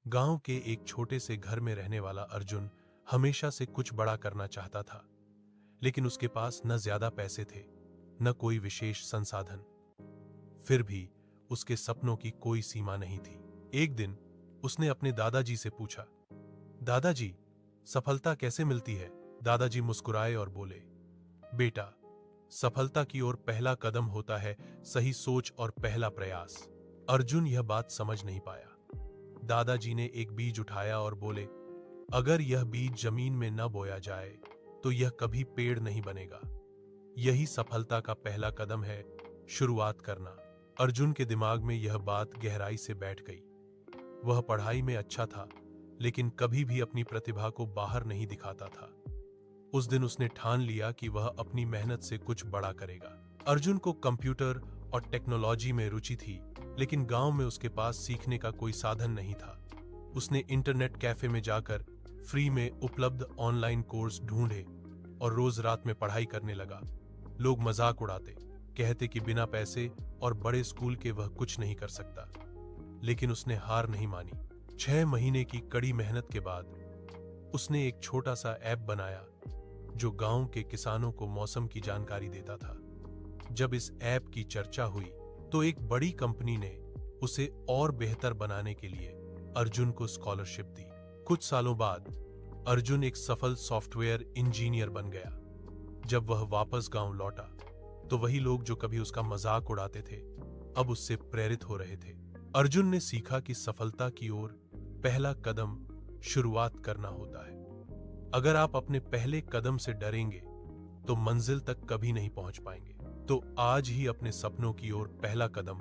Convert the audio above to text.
गांव के एक छोटे से घर में रहने वाला अर्जुन हमेशा से कुछ बड़ा करना चाहता था, लेकिन उसके पास न ज्यादा पैसे थे, न कोई विशेष संसाधन। फिर भी उसके सपनों की कोई सीमा नहीं थी। एक दिन उसने अपने दादाजी से पूछा, दादाजी, सफलता कैसे मिलती है? दादाजी मुस्कुराए और बोले, बेटा, सफलता की ओर पहला कदम होता है सही सोच और पहला प्रयास। अर्जुन यह बात समझ नहीं पाया। दादाजी ने एक बीज उठाया और बोले, अगर यह बीज जमीन में न बोया जाए तो यह कभी पेड़ नहीं बनेगा। यही सफलता का पहला कदम है, शुरुआत करना। अर्जुन के दिमाग में यह बात गहराई से बैठ गई। वह पढ़ाई में अच्छा था, लेकिन कभी भी अपनी प्रतिभा को बाहर नहीं दिखाता था। उस दिन उसने ठान लिया कि वह अपनी मेहनत से कुछ बड़ा करेगा। अर्जुन को कंप्यूटर और टेक्नोलॉजी में रुचि थी, लेकिन गांव में उसके पास सीखने का कोई साधन नहीं था। उसने इंटरनेट कैफे में जाकर फ्री में उपलब्ध ऑनलाइन कोर्स ढूंढे और रोज रात में पढ़ाई करने लगा। लोग मजाक उड़ाते, कहते कि बिना पैसे और बड़े स्कूल के वह कुछ नहीं कर सकता, लेकिन उसने हार नहीं मानी। 6 महीने की कड़ी मेहनत के बाद उसने एक छोटा सा ऐप बनाया जो गांव के किसानों को मौसम की जानकारी देता था। जब इस ऐप की चर्चा हुई तो एक बड़ी कंपनी ने उसे और बेहतर बनाने के लिए अर्जुन को स्कॉलरशिप दी। कुछ सालों बाद अर्जुन एक सफल सॉफ्टवेयर इंजीनियर बन गया। जब वह वापस गांव लौटा तो वही लोग जो कभी उसका मजाक उड़ाते थे, अब उससे प्रेरित हो रहे थे। अर्जुन ने सीखा कि सफलता की ओर पहला कदम शुरुआत करना होता है। अगर आप अपने पहले कदम से डरेंगे तो मंजिल तक कभी नहीं पहुंच पाएंगे। तो आज ही अपने सपनों की ओर पहला कदम